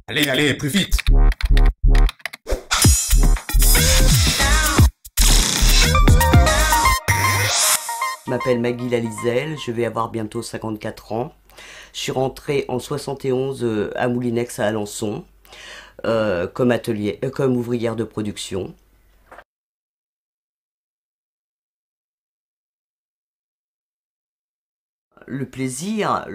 Allez, allez, plus vite. Je m'appelle Maggie Lalizel, je vais avoir bientôt 54 ans. Je suis rentrée en 71 à Moulinex à Alençon comme ouvrière de production. Le plaisir,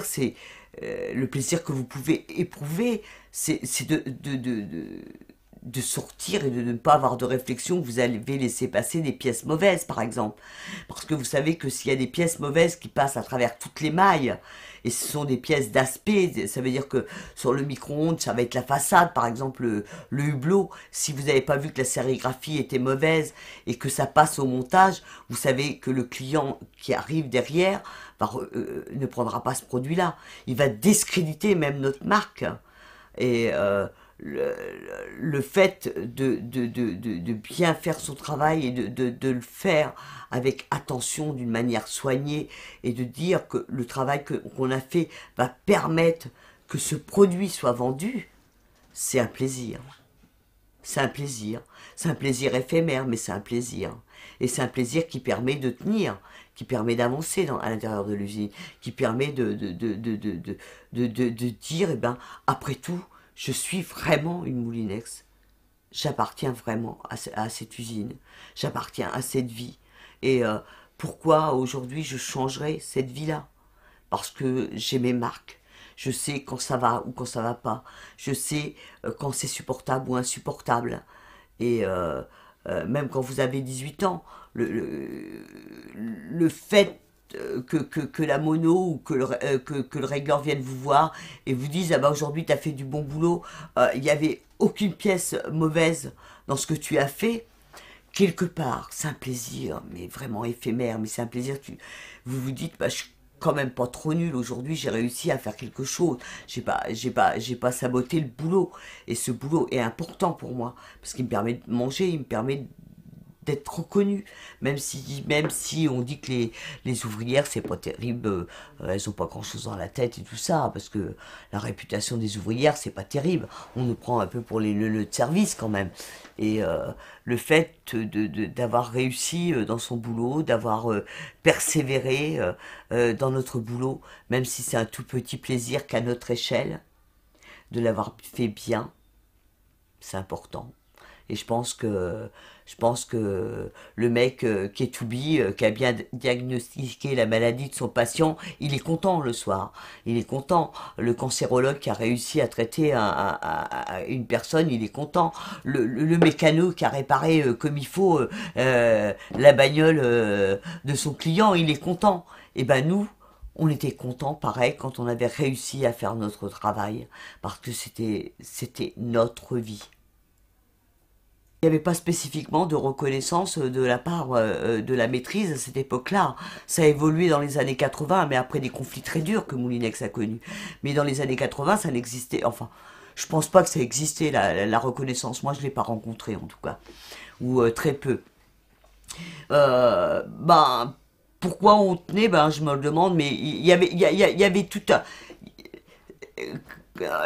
c'est le plaisir que vous pouvez éprouver, c'est de sortir et de ne pas avoir de réflexion que vous avez laissé passer des pièces mauvaises, par exemple. Parce que vous savez que s'il y a des pièces mauvaises qui passent à travers toutes les mailles, et ce sont des pièces d'aspect, ça veut dire que sur le micro-ondes, ça va être la façade, par exemple le hublot. Si vous n'avez pas vu que la sérigraphie était mauvaise et que ça passe au montage, vous savez que le client qui arrive derrière ne prendra pas ce produit-là. Il va discréditer même notre marque. Et le fait de bien faire son travail et de le faire avec attention, d'une manière soignée, et de dire que le travail qu'on a fait va permettre que ce produit soit vendu, c'est un plaisir. C'est un plaisir. C'est un plaisir éphémère, mais c'est un plaisir. Et c'est un plaisir qui permet de tenir, qui permet d'avancer à l'intérieur de l'usine, qui permet de dire, eh ben, après tout, je suis vraiment une Moulinex. J'appartiens vraiment à cette usine. J'appartiens à cette vie. Et pourquoi aujourd'hui je changerais cette vie-là? Parce que j'ai mes marques. Je sais quand ça va ou quand ça va pas. Je sais quand c'est supportable ou insupportable. Et même quand vous avez 18 ans, le fait que la mono ou que le régleur vienne vous voir et vous dise ah bah aujourd'hui tu as fait du bon boulot, il n'y avait aucune pièce mauvaise dans ce que tu as fait, quelque part c'est un plaisir mais vraiment éphémère, mais c'est un plaisir, vous vous dites bah je suis quand même pas trop nul aujourd'hui, j'ai réussi à faire quelque chose, j'ai pas saboté le boulot, et ce boulot est important pour moi parce qu'il me permet de manger, il me permet d'être reconnu, même si on dit que les ouvrières c'est pas terrible, elles ont pas grand chose dans la tête et tout ça, parce que la réputation des ouvrières c'est pas terrible, on nous prend un peu pour le de service quand même, et le fait d'avoir réussi dans son boulot, d'avoir persévéré dans notre boulot, même si c'est un tout petit plaisir qu'à notre échelle, de l'avoir fait bien, c'est important. Et je pense que le mec qui est Toubi, qui a bien diagnostiqué la maladie de son patient, il est content le soir. Il est content. Le cancérologue qui a réussi à traiter une personne, il est content. Le mécano qui a réparé comme il faut la bagnole de son client, il est content. Et ben nous, on était contents, pareil, quand on avait réussi à faire notre travail, parce que c'était notre vie. Il n'y avait pas spécifiquement de reconnaissance de la part de la maîtrise à cette époque-là. Ça a évolué dans les années 80, mais après des conflits très durs que Moulinex a connus. Mais dans les années 80, ça n'existait... Enfin, je pense pas que ça existait, la reconnaissance. Moi, je ne l'ai pas rencontrée, en tout cas. Ou très peu. Ben, pourquoi on tenait, ben, je me le demande, mais il y avait tout un...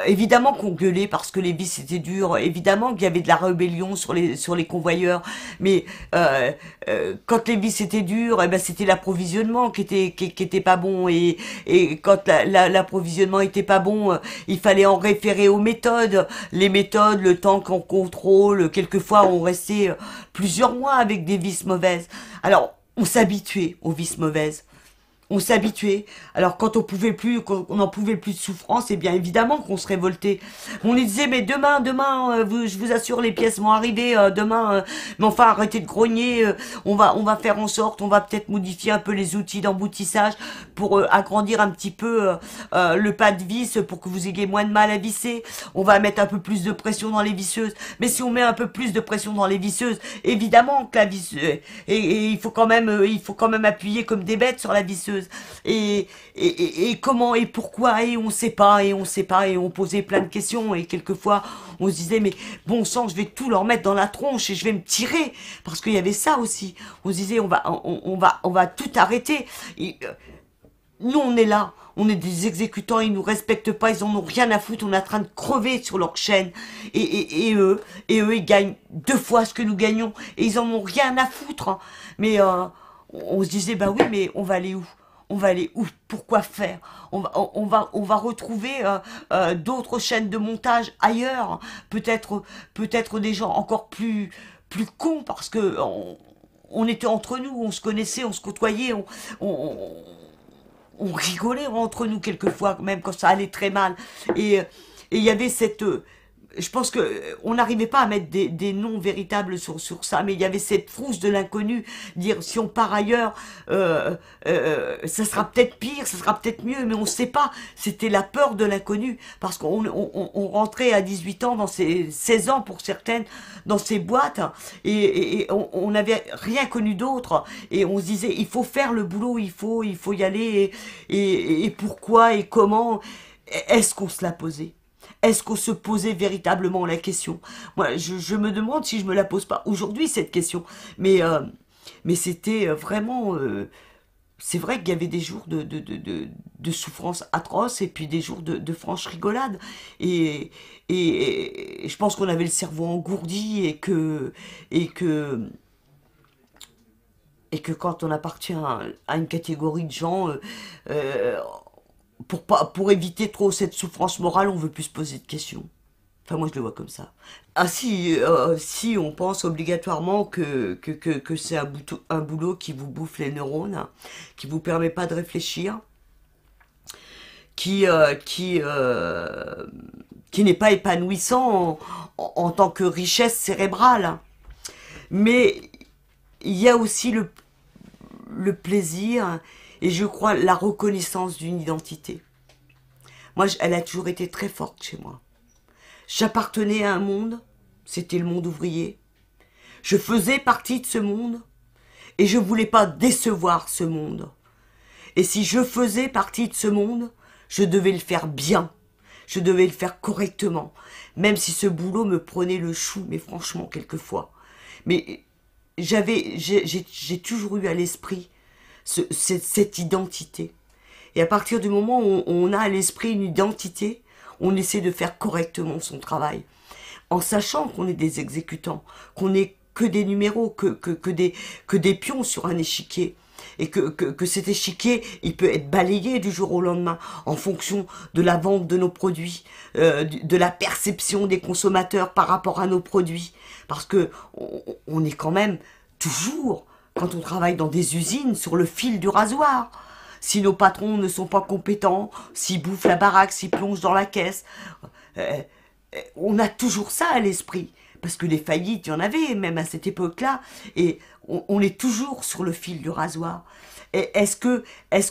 Évidemment qu'on gueulait parce que les vis étaient dures, évidemment qu'il y avait de la rébellion sur les convoyeurs, mais quand les vis étaient dures, eh ben c'était l'approvisionnement qui était pas bon, et quand l'approvisionnement était pas bon, il fallait en référer aux méthodes, les méthodes, le temps qu'on contrôle, quelquefois on restait plusieurs mois avec des vis mauvaises. Alors on s'habituait aux vis mauvaises. On s'habituait. Alors quand on pouvait plus, quand on n'en pouvait plus de souffrance, et bien évidemment qu'on se révoltait. On lui disait mais demain, je vous assure les pièces vont arriver demain. Mais enfin arrêtez de grogner. On va faire en sorte, on va peut-être modifier un peu les outils d'emboutissage pour agrandir un petit peu le pas de vis pour que vous ayez moins de mal à visser. On va mettre un peu plus de pression dans les visseuses. Mais si on met un peu plus de pression dans les visseuses, évidemment que la visseuse et il faut quand même appuyer comme des bêtes sur la visseuse. Et comment et pourquoi, et on sait pas, et on posait plein de questions, et quelquefois on se disait mais bon sang, je vais tout leur mettre dans la tronche et je vais me tirer, parce qu'il y avait ça aussi. On se disait on va tout arrêter. Nous, on est là, on est des exécutants, ils nous respectent pas, ils en ont rien à foutre, on est en train de crever sur leur chaîne. Et eux, ils gagnent 2 fois ce que nous gagnons, et ils en ont rien à foutre, hein. Mais on se disait, bah oui, mais on va aller où? On va aller où? Pourquoi faire? On va retrouver d'autres chaînes de montage ailleurs, peut-être des gens encore plus cons, parce que on était entre nous, on se connaissait, on se côtoyait, on, on rigolait entre nous quelquefois, même quand ça allait très mal. Et il y avait cette... je pense que on n'arrivait pas à mettre des noms véritables sur ça, mais il y avait cette frousse de l'inconnu, dire si on part ailleurs, ça sera peut-être pire, ça sera peut-être mieux, mais on ne sait pas. C'était la peur de l'inconnu, parce qu'on rentrait à 18 ans, dans ces 16 ans pour certaines, dans ces boîtes, et on n'avait rien connu d'autre, et on se disait, il faut faire le boulot, il faut y aller, et pourquoi, et comment, est-ce qu'on se l'a posé? Est-ce qu'on se posait véritablement la question? Moi, je me demande si je me la pose pas aujourd'hui, cette question. Mais c'était vraiment... c'est vrai qu'il y avait des jours de souffrance atroce et puis des jours de franche rigolade. Et, et je pense qu'on avait le cerveau engourdi et que quand on appartient à une catégorie de gens, euh, pour éviter trop cette souffrance morale, on veut plus se poser de questions. Enfin, moi, je le vois comme ça. Ah si on pense obligatoirement que c'est un boulot qui vous bouffe les neurones, qui vous permet pas de réfléchir, qui n'est pas épanouissant en tant que richesse cérébrale. Mais il y a aussi le plaisir et je crois la reconnaissance d'une identité. Moi, elle a toujours été très forte chez moi. J'appartenais à un monde, c'était le monde ouvrier. Je faisais partie de ce monde et je voulais pas décevoir ce monde. Et si je faisais partie de ce monde, je devais le faire bien. Je devais le faire correctement. Même si ce boulot me prenait le chou, mais franchement, quelquefois. Mais j'ai toujours eu à l'esprit cette identité. Et à partir du moment où on a à l'esprit une identité, on essaie de faire correctement son travail. En sachant qu'on est des exécutants, qu'on n'est que des numéros, que des pions sur un échiquier. Et que cet échiquier, il peut être balayé du jour au lendemain en fonction de la vente de nos produits, de la perception des consommateurs par rapport à nos produits. Parce que on est quand même toujours, quand on travaille dans des usines, sur le fil du rasoir. Si nos patrons ne sont pas compétents, s'ils bouffent la baraque, s'ils plongent dans la caisse, on a toujours ça à l'esprit. Parce que des faillites, il y en avait même à cette époque-là, et on est toujours sur le fil du rasoir. Et est-ce que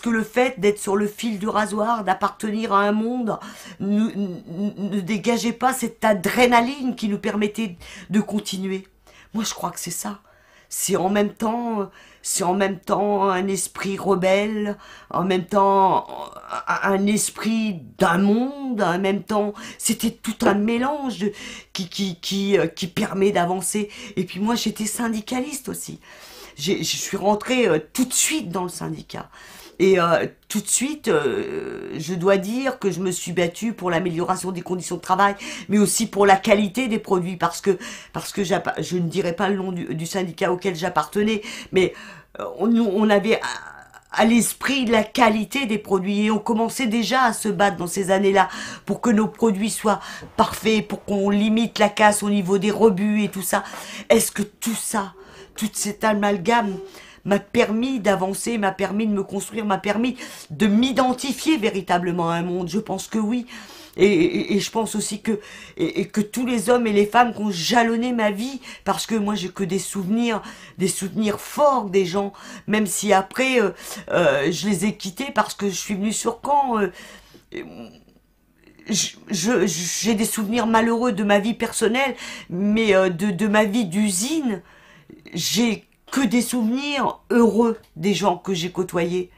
le fait d'être sur le fil du rasoir, d'appartenir à un monde, ne dégageait pas cette adrénaline qui nous permettait de continuer? Moi, je crois que c'est ça. C'est en même temps un esprit rebelle, en même temps un esprit d'un monde, en même temps c'était tout un mélange qui permet d'avancer. Et puis moi j'étais syndicaliste aussi. Je suis rentrée tout de suite dans le syndicat. Et tout de suite, je dois dire que je me suis battue pour l'amélioration des conditions de travail, mais aussi pour la qualité des produits, parce que je ne dirais pas le nom du syndicat auquel j'appartenais, mais on avait à l'esprit la qualité des produits et on commençait déjà à se battre dans ces années-là pour que nos produits soient parfaits, pour qu'on limite la casse au niveau des rebuts et tout ça. Est-ce que tout ça, tout cet amalgame m'a permis d'avancer, m'a permis de me construire, m'a permis de m'identifier véritablement à un monde? Je pense que oui. Et je pense aussi que tous les hommes et les femmes qui ont jalonné ma vie, parce que moi j'ai que des souvenirs forts des gens, même si après je les ai quittés parce que je suis venue sur Caen. J'ai des souvenirs malheureux de ma vie personnelle, mais de ma vie d'usine, j'ai que des souvenirs heureux des gens que j'ai côtoyés.